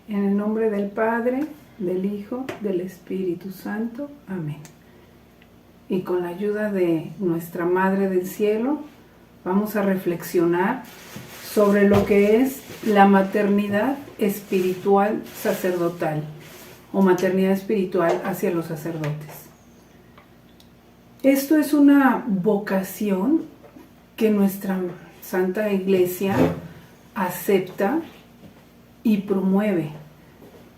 En el nombre del Padre, del Hijo, del Espíritu Santo. Amén. Y con la ayuda de nuestra Madre del Cielo, vamos a reflexionar sobre lo que es la maternidad espiritual sacerdotal o maternidad espiritual hacia los sacerdotes. Esto es una vocación que nuestra Santa Iglesia acepta y promueve.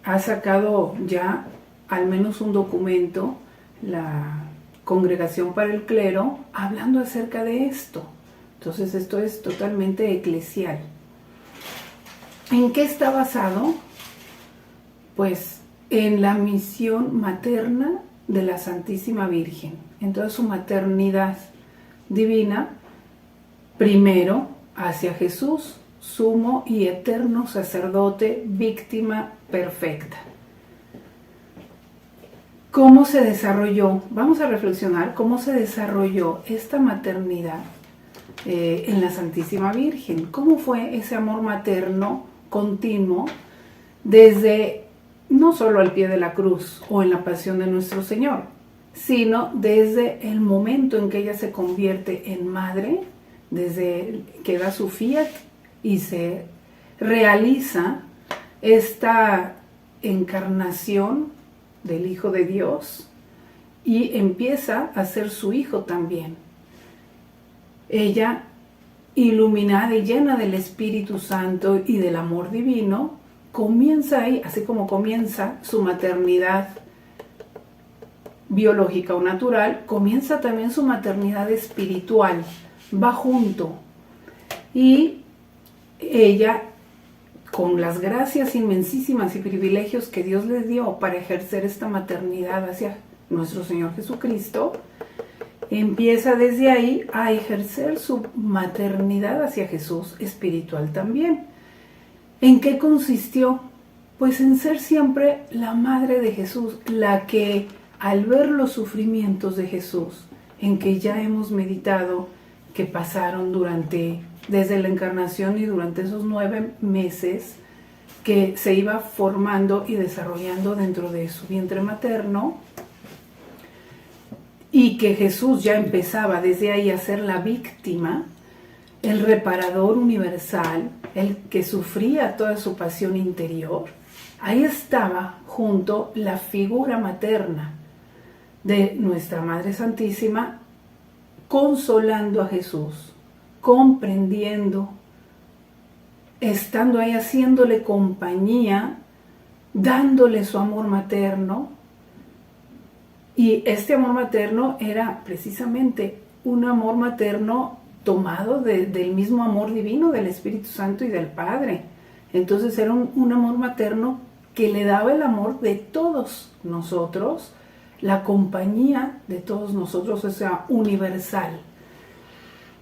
Ha sacado ya al menos un documento, la Congregación para el Clero, hablando acerca de esto. Entonces esto es totalmente eclesial. ¿En qué está basado? Pues en la misión materna de la Santísima Virgen, en toda su maternidad divina, primero hacia Jesús, sumo y eterno sacerdote, víctima perfecta. ¿Cómo se desarrolló? Vamos a reflexionar cómo se desarrolló esta maternidad en la Santísima Virgen. ¿Cómo fue ese amor materno continuo desde no solo al pie de la cruz o en la pasión de nuestro Señor, sino desde el momento en que ella se convierte en madre, desde que da su fiat y se realiza esta encarnación del Hijo de Dios y empieza a ser su hijo también. Ella, iluminada y llena del Espíritu Santo y del amor divino, comienza ahí, así como comienza su maternidad biológica o natural, comienza también su maternidad espiritual, va junto. Y ella, con las gracias inmensísimas y privilegios que Dios les dio para ejercer esta maternidad hacia nuestro Señor Jesucristo, empieza desde ahí a ejercer su maternidad hacia Jesús espiritual también. ¿En qué consistió? Pues en ser siempre la madre de Jesús, la que al ver los sufrimientos de Jesús, en que ya hemos meditado que pasaron desde la encarnación y durante esos 9 meses que se iba formando y desarrollando dentro de su vientre materno, y que Jesús ya empezaba desde ahí a ser la víctima, el reparador universal, el que sufría toda su pasión interior. Ahí estaba junto la figura materna de nuestra Madre Santísima, consolando a Jesús, comprendiendo, estando ahí haciéndole compañía, dándole su amor materno. Y este amor materno era precisamente un amor materno tomado del mismo amor divino del Espíritu Santo y del Padre. Entonces era un amor materno que le daba el amor de todos nosotros, la compañía de todos nosotros, o sea, universal.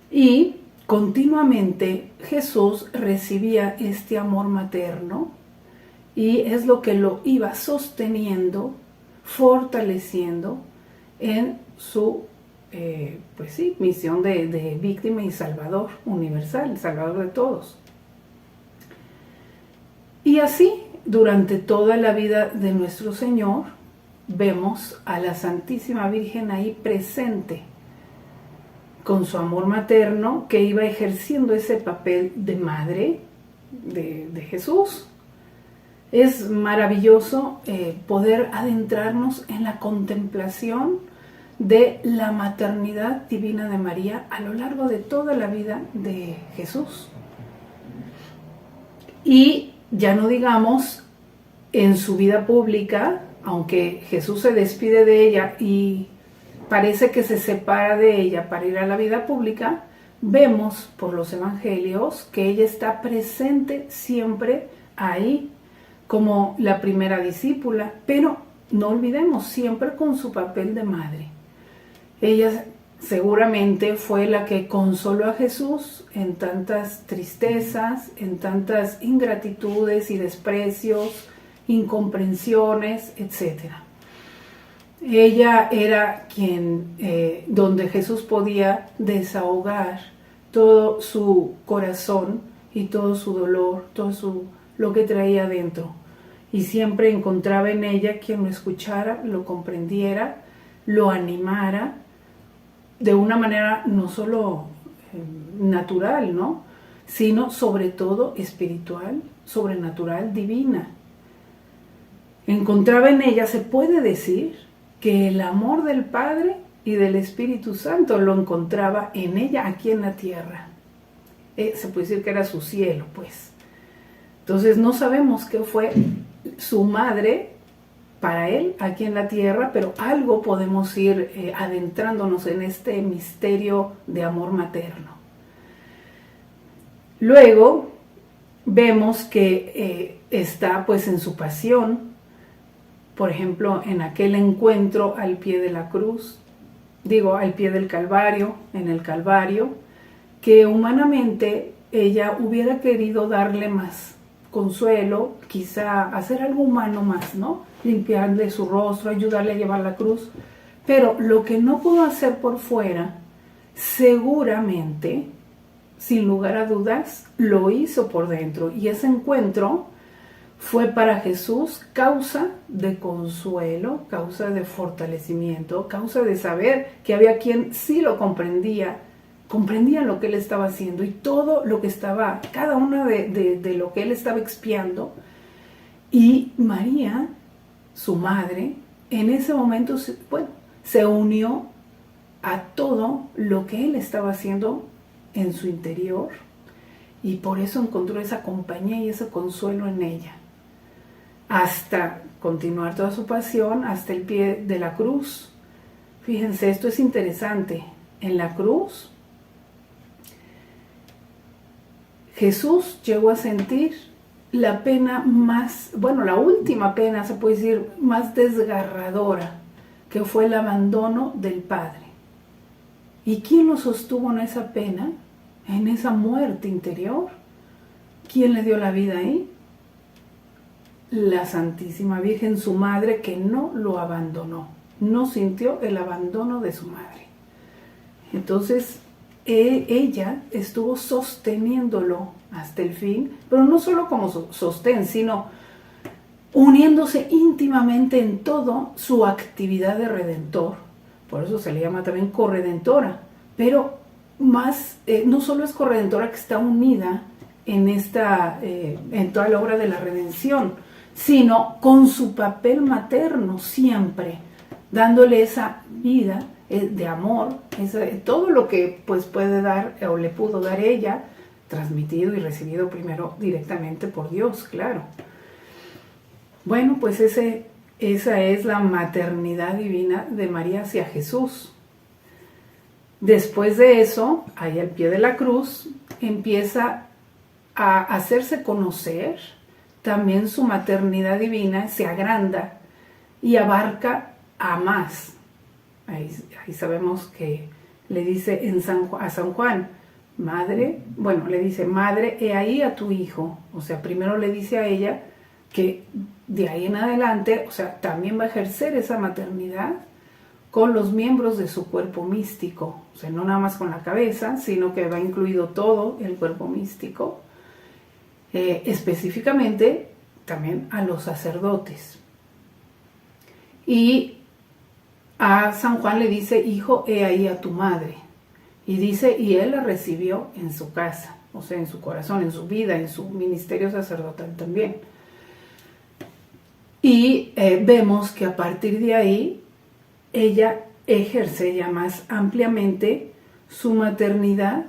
Y continuamente Jesús recibía este amor materno y es lo que lo iba sosteniendo, fortaleciendo en su misión de víctima y salvador universal, salvador de todos. Y así, durante toda la vida de nuestro Señor, vemos a la Santísima Virgen ahí presente, con su amor materno, que iba ejerciendo ese papel de madre de Jesús. Es maravilloso poder adentrarnos en la contemplación de la maternidad divina de María a lo largo de toda la vida de Jesús. Y ya no digamos en su vida pública, aunque Jesús se despide de ella y parece que se separa de ella para ir a la vida pública, vemos por los evangelios que ella está presente siempre ahí como la primera discípula, pero no olvidemos, siempre con su papel de madre. Ella seguramente fue la que consoló a Jesús en tantas tristezas, en tantas ingratitudes y desprecios, incomprensiones, etc. Ella era quien, donde Jesús podía desahogar todo su corazón y todo su dolor, lo que traía dentro. y siempre encontraba en ella quien lo escuchara, lo comprendiera, lo animara de una manera no solo natural, ¿no?, sino sobre todo espiritual, sobrenatural, divina. Encontraba en ella, se puede decir, que el amor del Padre y del Espíritu Santo lo encontraba en ella aquí en la tierra. Se puede decir que era su cielo, pues. Entonces no sabemos qué fue su madre para él aquí en la tierra, pero algo podemos ir adentrándonos en este misterio de amor materno. Luego vemos que está pues en su pasión, por ejemplo, en aquel encuentro al pie de la cruz, al pie del Calvario, en el Calvario, que humanamente ella hubiera querido darle más consuelo, quizá hacer algo humano más, ¿no? Limpiarle su rostro, ayudarle a llevar la cruz, pero lo que no pudo hacer por fuera, seguramente, sin lugar a dudas, lo hizo por dentro, y ese encuentro fue para Jesús causa de consuelo, causa de fortalecimiento, causa de saber que había quien sí lo comprendía lo que él estaba haciendo y todo lo que estaba, cada una de lo que él estaba expiando. Y María, su madre, en ese momento se unió a todo lo que él estaba haciendo en su interior, y por eso encontró esa compañía y ese consuelo en ella, hasta continuar toda su pasión hasta el pie de la cruz. Fíjense, esto es interesante. En la cruz, Jesús llegó a sentir la pena más, la última pena, se puede decir, más desgarradora, que fue el abandono del Padre. ¿Y quién lo sostuvo en esa pena, en esa muerte interior? ¿Quién le dio la vida ahí? La Santísima Virgen, su madre, que no lo abandonó, no sintió el abandono de su madre. Entonces, ella estuvo sosteniéndolo hasta el fin, pero no solo como sostén, sino uniéndose íntimamente en todo su actividad de redentor. Por eso se le llama también corredentora, pero más, no solo es corredentora, que está unida en toda la obra de la redención, sino con su papel materno siempre, dándole esa vida de amor, todo lo que pues puede dar o le pudo dar ella, transmitido y recibido primero directamente por Dios, claro. Bueno, pues esa es la maternidad divina de María hacia Jesús. Después de eso, ahí al pie de la cruz, empieza a hacerse conocer también su maternidad divina, se agranda y abarca a más. Ahí sabemos que le dice a San Juan, madre, le dice, madre, he ahí a tu hijo. O sea, primero le dice a ella que de ahí en adelante, o sea, también va a ejercer esa maternidad con los miembros de su cuerpo místico. O sea, no nada más con la cabeza, sino que va incluido todo el cuerpo místico. Específicamente también a los sacerdotes. Y a San Juan le dice, hijo, he ahí a tu madre. Y dice, y él la recibió en su casa, o sea, en su corazón, en su vida, en su ministerio sacerdotal también. Y vemos que a partir de ahí, ella ejerce ya más ampliamente su maternidad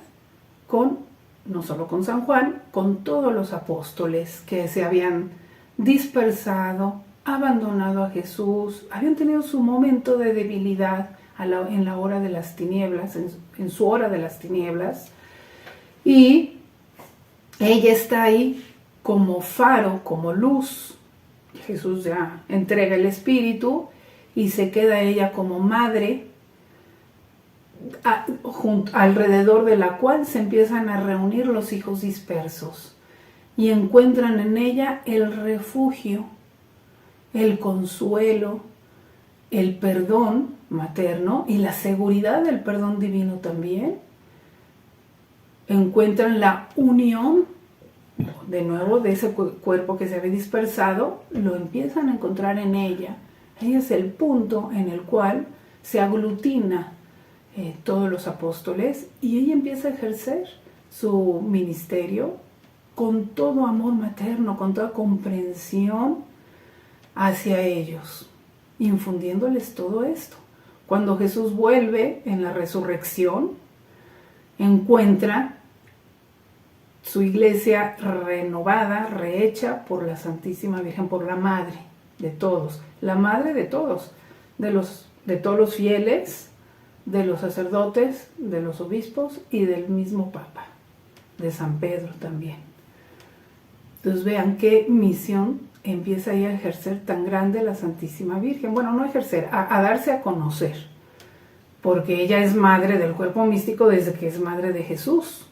no solo con San Juan, con todos los apóstoles que se habían dispersado, abandonado a Jesús, habían tenido su momento de debilidad en la hora de las tinieblas, en su hora de las tinieblas, y ella está ahí como faro, como luz. Jesús ya entrega el Espíritu y se queda ella como madre, alrededor de la cual se empiezan a reunir los hijos dispersos y encuentran en ella el refugio, el consuelo, el perdón materno y la seguridad del perdón divino también. Encuentran la unión de nuevo de ese cuerpo que se había dispersado, lo empiezan a encontrar en ella. Ella es el punto en el cual se aglutina todos los apóstoles y ella empieza a ejercer su ministerio con todo amor materno, con toda comprensión hacia ellos, infundiéndoles todo esto. Cuando Jesús vuelve en la resurrección, encuentra su iglesia renovada, rehecha por la Santísima Virgen, por la Madre de todos, la Madre de todos, de todos los fieles, de los sacerdotes, de los obispos y del mismo Papa, de San Pedro también. Entonces vean qué misión empieza ahí a ejercer tan grande la Santísima Virgen. Bueno, no ejercer, a darse a conocer, porque ella es madre del cuerpo místico desde que es madre de Jesús,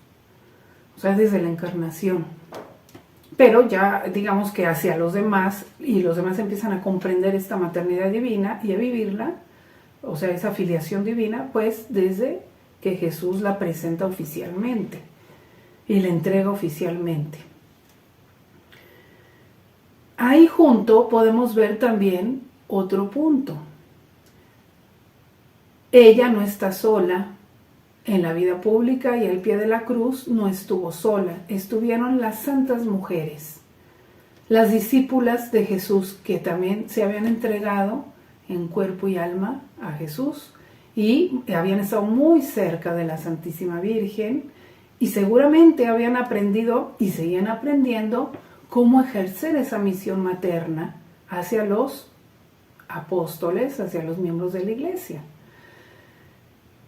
o sea, desde la encarnación. Pero ya digamos que hacia los demás, y los demás empiezan a comprender esta maternidad divina y a vivirla, o sea, esa filiación divina, pues desde que Jesús la presenta oficialmente y la entrega oficialmente. Ahí junto podemos ver también otro punto. Ella no está sola en la vida pública y al pie de la cruz no estuvo sola. Estuvieron las santas mujeres, las discípulas de Jesús que también se habían entregado en cuerpo y alma a Jesús y habían estado muy cerca de la Santísima Virgen y seguramente habían aprendido y seguían aprendiendo cómo ejercer esa misión materna hacia los apóstoles, hacia los miembros de la iglesia.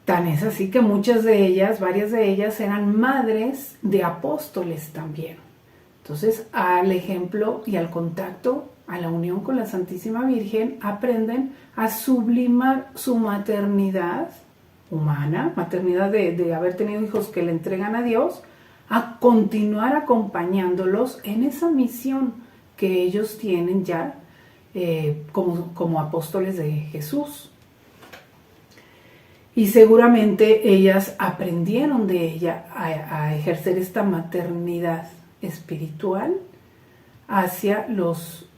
Tan es así que muchas de ellas, varias de ellas, eran madres de apóstoles también. Entonces, al ejemplo y al contacto, a la unión con la Santísima Virgen, aprenden a sublimar su maternidad humana, maternidad de haber tenido hijos que le entregan a Dios, a continuar acompañándolos en esa misión que ellos tienen ya como apóstoles de Jesús. Y seguramente ellas aprendieron de ella a ejercer esta maternidad espiritual hacia los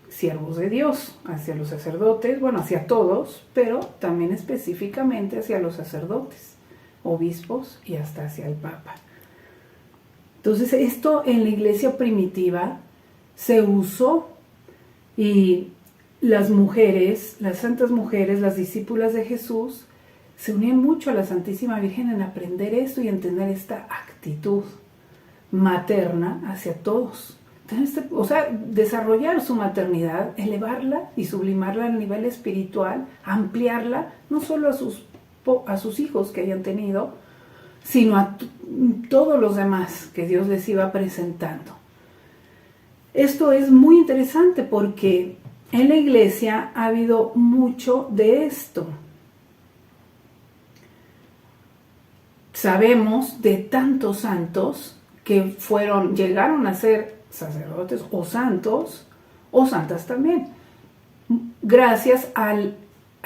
siervos de Dios, hacia los sacerdotes, bueno, hacia todos, pero también específicamente hacia los sacerdotes, obispos y hasta hacia el Papa. Entonces esto en la iglesia primitiva se usó y las mujeres, las santas mujeres, las discípulas de Jesús, se unían mucho a la Santísima Virgen en aprender esto y entender esta actitud materna hacia todos. Entonces, o sea, desarrollar su maternidad, elevarla y sublimarla al nivel espiritual, ampliarla, no solo a sus hijos que hayan tenido, sino a todos los demás que Dios les iba presentando. Esto es muy interesante porque en la iglesia ha habido mucho de esto. Sabemos de tantos santos que llegaron a ser sacerdotes o santos o santas también, gracias a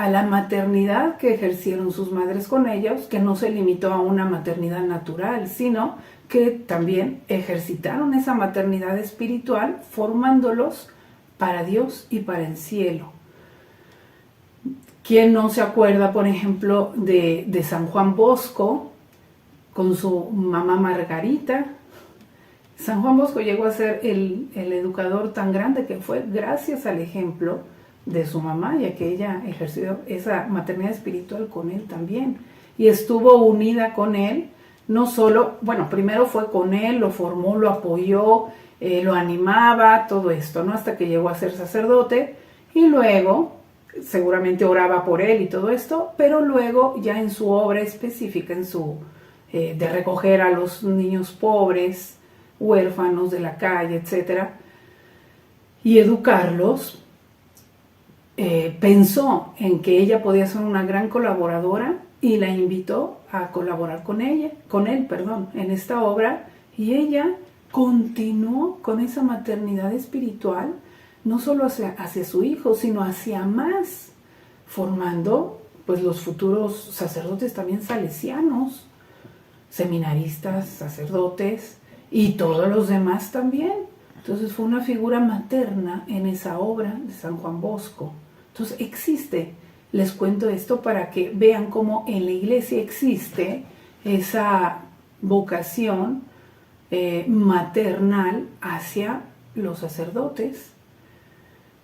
la maternidad que ejercieron sus madres con ellos, que no se limitó a una maternidad natural, sino que también ejercitaron esa maternidad espiritual formándolos para Dios y para el cielo. ¿Quién no se acuerda, por ejemplo, de San Juan Bosco con su mamá Margarita? San Juan Bosco llegó a ser el educador tan grande que fue gracias al ejemplo de su mamá, ya que ella ejerció esa maternidad espiritual con él también. Y estuvo unida con él, no solo, bueno, primero fue con él, lo formó, lo apoyó, lo animaba, todo esto, ¿no? Hasta que llegó a ser sacerdote y luego seguramente oraba por él y todo esto, pero luego ya en su obra específica, de recoger a los niños pobres, huérfanos de la calle, etcétera, y educarlos, pensó en que ella podía ser una gran colaboradora y la invitó a colaborar con él, en esta obra, y ella continuó con esa maternidad espiritual, no solo hacia su hijo, sino hacia más, formando pues los futuros sacerdotes también salesianos, seminaristas, sacerdotes, y todos los demás también. Entonces fue una figura materna en esa obra de San Juan Bosco. Entonces existe, les cuento esto para que vean cómo en la iglesia existe esa vocación maternal hacia los sacerdotes.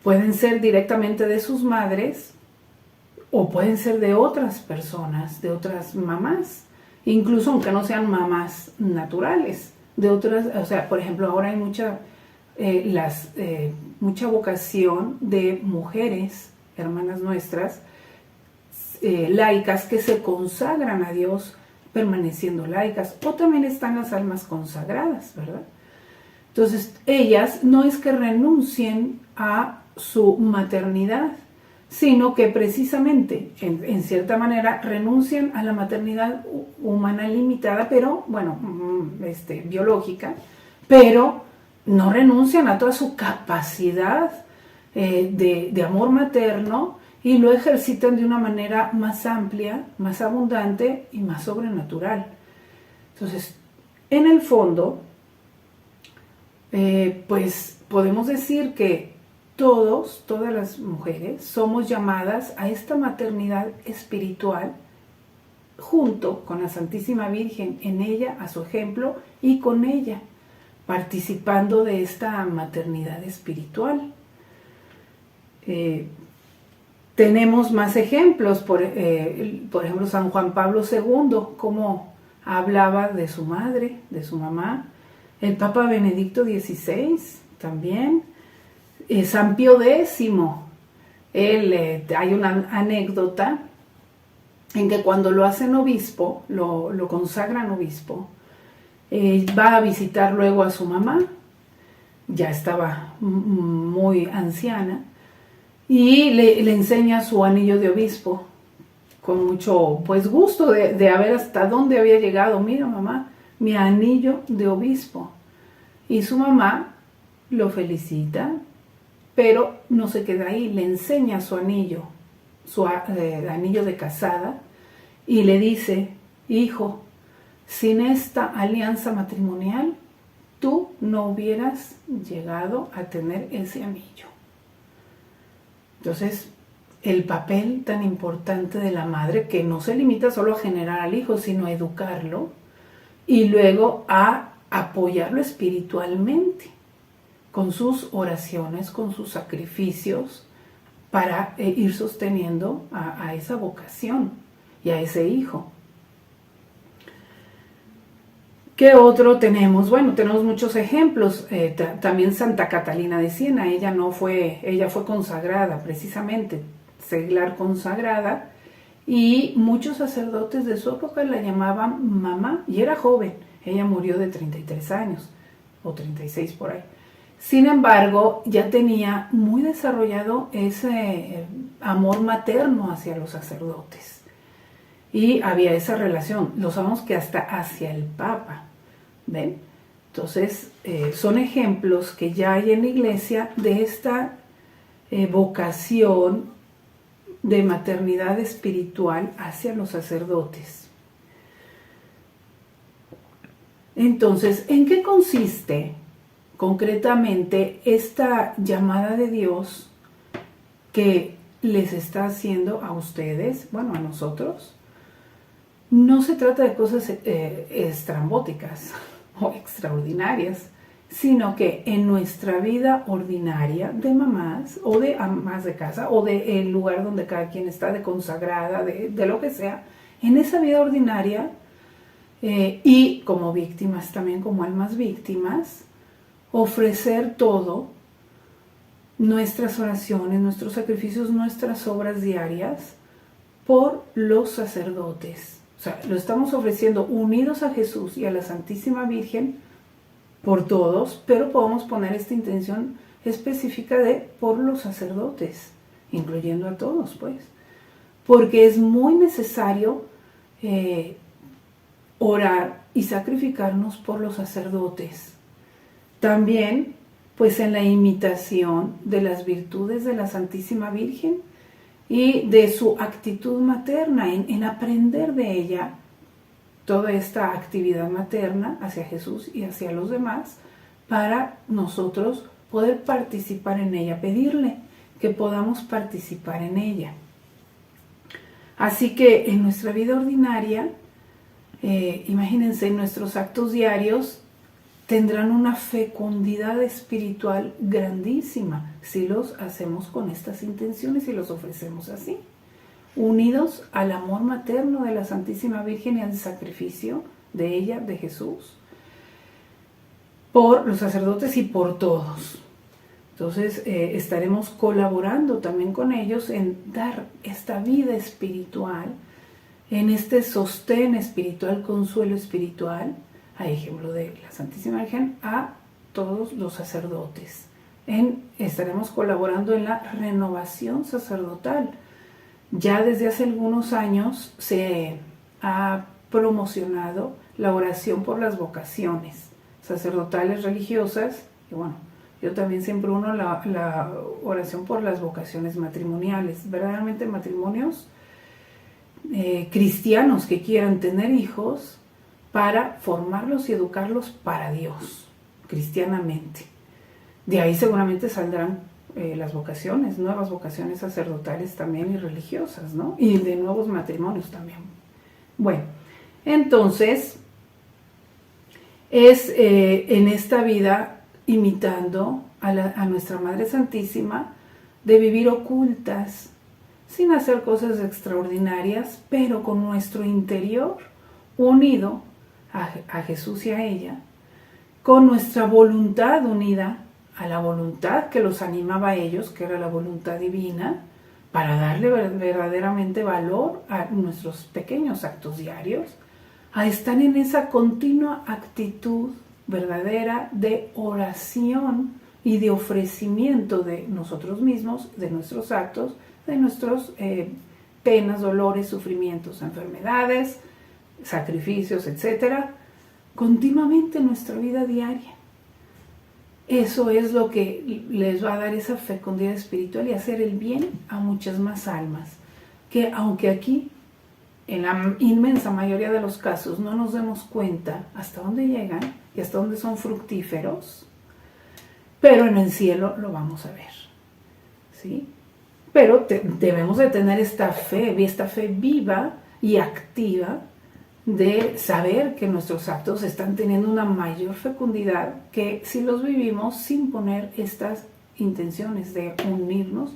Pueden ser directamente de sus madres o pueden ser de otras personas, de otras mamás, incluso aunque no sean mamás naturales, de otras, o sea, por ejemplo, ahora hay mucha vocación de mujeres, hermanas nuestras, laicas que se consagran a Dios permaneciendo laicas, o también están las almas consagradas, ¿verdad? Entonces, ellas no es que renuncien a su maternidad, sino que precisamente, en cierta manera, renuncian a la maternidad humana limitada, pero, bueno, biológica, pero no renuncian a toda su capacidad de amor materno y lo ejercitan de una manera más amplia, más abundante y más sobrenatural. Entonces, en el fondo, pues podemos decir que todas las mujeres somos llamadas a esta maternidad espiritual junto con la Santísima Virgen, en ella, a su ejemplo, y con ella, participando de esta maternidad espiritual. Tenemos más ejemplos, por ejemplo, San Juan Pablo II, cómo hablaba de su madre, de su mamá, el Papa Benedicto XVI también, San Pío X, hay una anécdota en que cuando lo hacen obispo, lo consagran obispo, va a visitar luego a su mamá, ya estaba muy anciana, y le enseña su anillo de obispo, con mucho pues gusto de ver hasta dónde había llegado. Mira, mamá, mi anillo de obispo. Y su mamá lo felicita, pero no se queda ahí, le enseña su anillo, anillo de casada, y le dice: hijo, sin esta alianza matrimonial, tú no hubieras llegado a tener ese anillo. Entonces, el papel tan importante de la madre, que no se limita solo a generar al hijo, sino a educarlo y luego a apoyarlo espiritualmente con sus oraciones, con sus sacrificios, para ir sosteniendo a esa vocación y a ese hijo. ¿Qué otro tenemos? Bueno, tenemos muchos ejemplos. También Santa Catalina de Siena, ella fue consagrada, precisamente, seglar consagrada, y muchos sacerdotes de su época la llamaban mamá, y era joven. Ella murió de 33 años, o 36 por ahí. Sin embargo, ya tenía muy desarrollado ese amor materno hacia los sacerdotes. Y había esa relación, lo sabemos que hasta hacia el Papa, ¿ven? Entonces, son ejemplos que ya hay en la iglesia de esta vocación de maternidad espiritual hacia los sacerdotes. Entonces, ¿en qué consiste concretamente esta llamada de Dios que les está haciendo a ustedes, bueno, a nosotros? No se trata de cosas estrambóticas o extraordinarias, sino que en nuestra vida ordinaria de mamás o de amas de casa o del lugar donde cada quien está, de consagrada, de lo que sea, en esa vida ordinaria y como víctimas también, como almas víctimas, ofrecer todo, nuestras oraciones, nuestros sacrificios, nuestras obras diarias por los sacerdotes. O sea, lo estamos ofreciendo unidos a Jesús y a la Santísima Virgen por todos, pero podemos poner esta intención específica de por los sacerdotes, incluyendo a todos, pues. Porque es muy necesario orar y sacrificarnos por los sacerdotes. También, pues, en la imitación de las virtudes de la Santísima Virgen y de su actitud materna, en aprender de ella toda esta actividad materna hacia Jesús y hacia los demás para nosotros poder participar en ella, pedirle que podamos participar en ella. Así que en nuestra vida ordinaria, imagínense, nuestros actos diarios tendrán una fecundidad espiritual grandísima si los hacemos con estas intenciones y los ofrecemos así, unidos al amor materno de la Santísima Virgen y al sacrificio de ella, de Jesús, por los sacerdotes y por todos. Entonces estaremos colaborando también con ellos en dar esta vida espiritual, en este sostén espiritual, consuelo espiritual, a ejemplo de la Santísima Virgen, a todos los sacerdotes. Estaremos colaborando en la renovación sacerdotal. Ya desde hace algunos años se ha promocionado la oración por las vocaciones sacerdotales, religiosas, y bueno, yo también siempre uno la oración por las vocaciones matrimoniales, verdaderamente matrimonios cristianos que quieran tener hijos para formarlos y educarlos para Dios, cristianamente. De ahí seguramente saldrán las vocaciones, nuevas vocaciones sacerdotales también y religiosas, ¿no? Y de nuevos matrimonios también. Bueno, entonces es en esta vida imitando a nuestra Madre Santísima, de vivir ocultas, sin hacer cosas extraordinarias, pero con nuestro interior unido a Jesús y a ella, con nuestra voluntad unida a la voluntad que los animaba a ellos, que era la voluntad divina, para darle verdaderamente valor a nuestros pequeños actos diarios, a estar en esa continua actitud verdadera de oración y de ofrecimiento de nosotros mismos, de nuestros actos, de nuestros penas, dolores, sufrimientos, enfermedades, sacrificios, etcétera, continuamente en nuestra vida diaria. Eso es lo que les va a dar esa fecundidad espiritual y hacer el bien a muchas más almas, que aunque aquí, en la inmensa mayoría de los casos, no nos demos cuenta hasta dónde llegan y hasta dónde son fructíferos, pero en el cielo lo vamos a ver, ¿sí? Pero debemos de tener esta fe viva y activa de saber que nuestros actos están teniendo una mayor fecundidad que si los vivimos sin poner estas intenciones de unirnos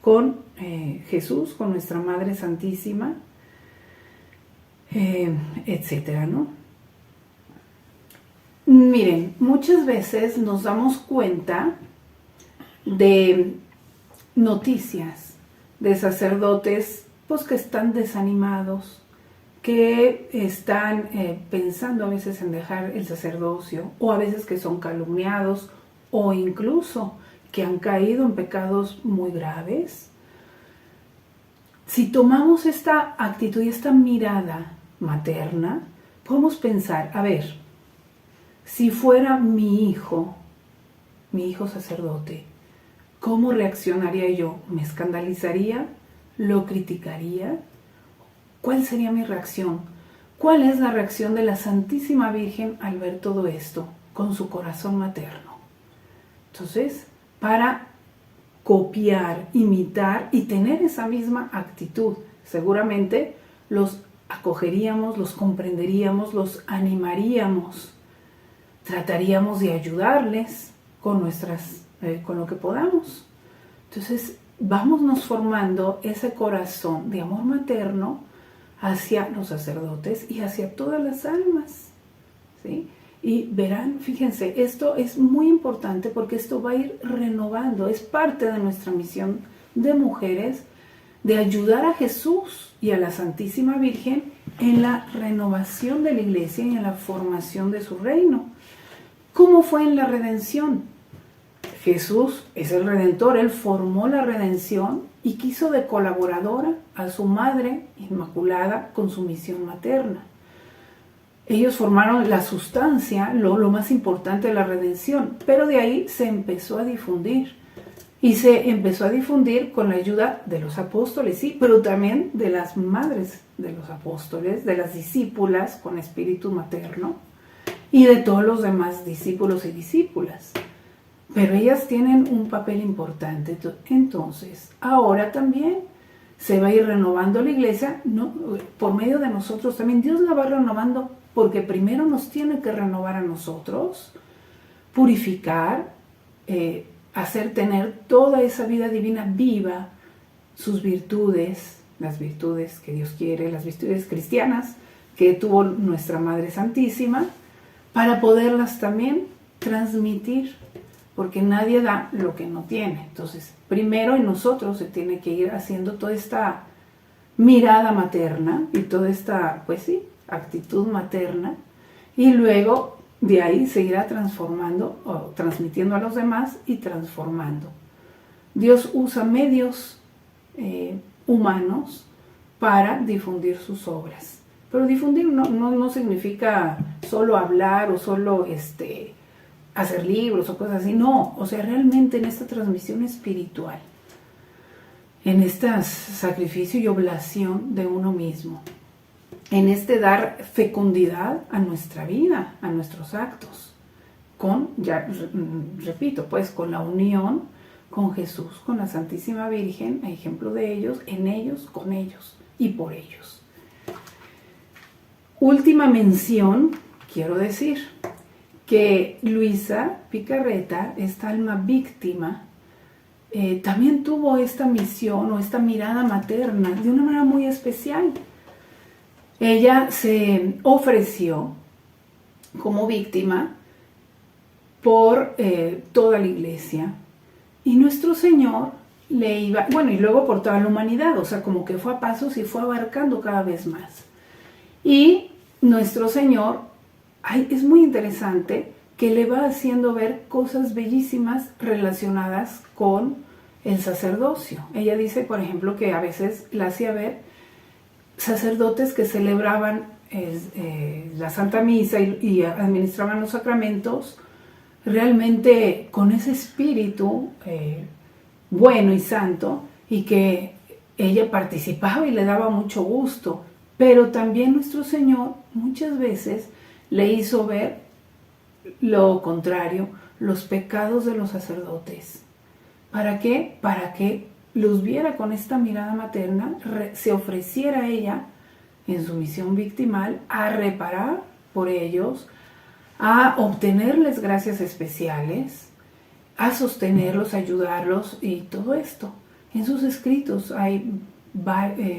con Jesús, con nuestra Madre Santísima, etcétera, ¿no? Miren, muchas veces nos damos cuenta de noticias de sacerdotes pues que están desanimados, que están pensando a veces en dejar el sacerdocio, o a veces que son calumniados, o incluso que han caído en pecados muy graves. Si tomamos esta actitud y esta mirada materna, podemos pensar, a ver, si fuera mi hijo sacerdote, ¿cómo reaccionaría yo? ¿Me escandalizaría? ¿Lo criticaría? ¿Cuál sería mi reacción? ¿Cuál es la reacción de la Santísima Virgen al ver todo esto con su corazón materno? Entonces, para copiar, imitar y tener esa misma actitud, seguramente los acogeríamos, los comprenderíamos, los animaríamos, trataríamos de ayudarles con lo que podamos. Entonces, vámonos formando ese corazón de amor materno hacia los sacerdotes y hacia todas las almas, ¿sí? Y verán, fíjense, esto es muy importante porque esto va a ir renovando, es parte de nuestra misión de mujeres, de ayudar a Jesús y a la Santísima Virgen en la renovación de la Iglesia y en la formación de su reino. ¿Cómo fue en la redención? Jesús es el Redentor, Él formó la redención y quiso de colaboradora a su Madre Inmaculada con su misión materna. Ellos formaron la sustancia, lo más importante de la redención, pero de ahí se empezó a difundir. Y se empezó a difundir con la ayuda de los apóstoles, sí, pero también de las madres de los apóstoles, de las discípulas con espíritu materno y de todos los demás discípulos y discípulas. Pero ellas tienen un papel importante. Entonces, ahora también se va a ir renovando la iglesia, ¿no? Por medio de nosotros también. Dios la va renovando porque primero nos tiene que renovar a nosotros, purificar, hacer tener toda esa vida divina viva, sus virtudes, las virtudes que Dios quiere, las virtudes cristianas que tuvo nuestra Madre Santísima, para poderlas también transmitir, porque nadie da lo que no tiene. Entonces, primero en nosotros se tiene que ir haciendo toda esta mirada materna y toda esta, pues sí, actitud materna, y luego de ahí se irá transformando o transmitiendo a los demás y transformando. Dios usa medios humanos para difundir sus obras. Pero difundir no significa solo hablar o solo hacer libros o cosas así. No, o sea, realmente en esta transmisión espiritual, en este sacrificio y oblación de uno mismo, en dar fecundidad a nuestra vida, a nuestros actos, repito, pues con la unión con Jesús, con la Santísima Virgen, a ejemplo de ellos, en ellos, con ellos y por ellos. Última mención, quiero decir que Luisa Picarreta, esta alma víctima, también tuvo esta misión o esta mirada materna de una manera muy especial. Ella se ofreció como víctima por toda la iglesia, y nuestro Señor le iba, bueno, y luego por toda la humanidad, o sea, como que fue a pasos y fue abarcando cada vez más. Y nuestro Señor, es muy interesante que le va haciendo ver cosas bellísimas relacionadas con el sacerdocio. Ella dice, por ejemplo, que a veces la hacía ver sacerdotes que celebraban la Santa Misa y administraban los sacramentos realmente con ese espíritu bueno y santo, y que ella participaba y le daba mucho gusto. Pero también nuestro Señor muchas veces le hizo ver lo contrario, los pecados de los sacerdotes. ¿Para qué? Para que los viera con esta mirada materna, se ofreciera a ella en su misión victimal a reparar por ellos, a obtenerles gracias especiales, a sostenerlos, a ayudarlos y todo esto. En sus escritos hay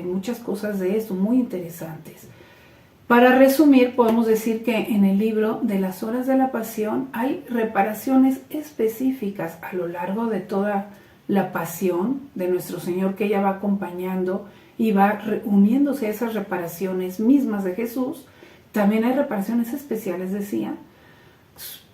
muchas cosas de esto muy interesantes. Para resumir, podemos decir que en el libro de las Horas de la Pasión hay reparaciones específicas a lo largo de toda la pasión de nuestro Señor, que ella va acompañando y va uniéndose a esas reparaciones mismas de Jesús. También hay reparaciones especiales, decía,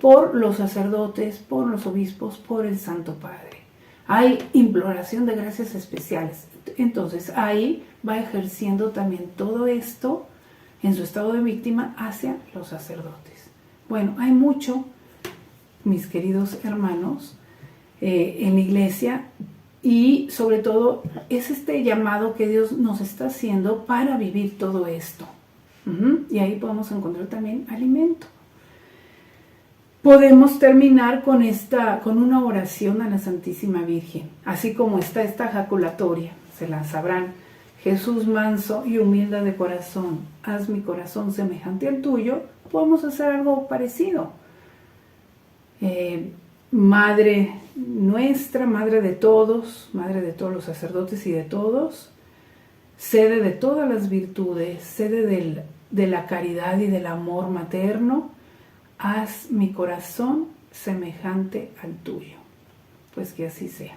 por los sacerdotes, por los obispos, por el Santo Padre. Hay imploración de gracias especiales. Entonces ahí va ejerciendo también todo esto en su estado de víctima hacia los sacerdotes. Bueno, hay mucho, mis queridos hermanos, en la iglesia, y sobre todo es este llamado que Dios nos está haciendo para vivir todo esto. Y ahí podemos encontrar también alimento. Podemos terminar con una oración a la Santísima Virgen, así como está esta jaculatoria, se la sabrán. Jesús manso y humilde de corazón, haz mi corazón semejante al tuyo. Podemos hacer algo parecido. Madre nuestra, Madre de todos los sacerdotes y de todos, sede de todas las virtudes, sede de la caridad y del amor materno, haz mi corazón semejante al tuyo. Pues que así sea.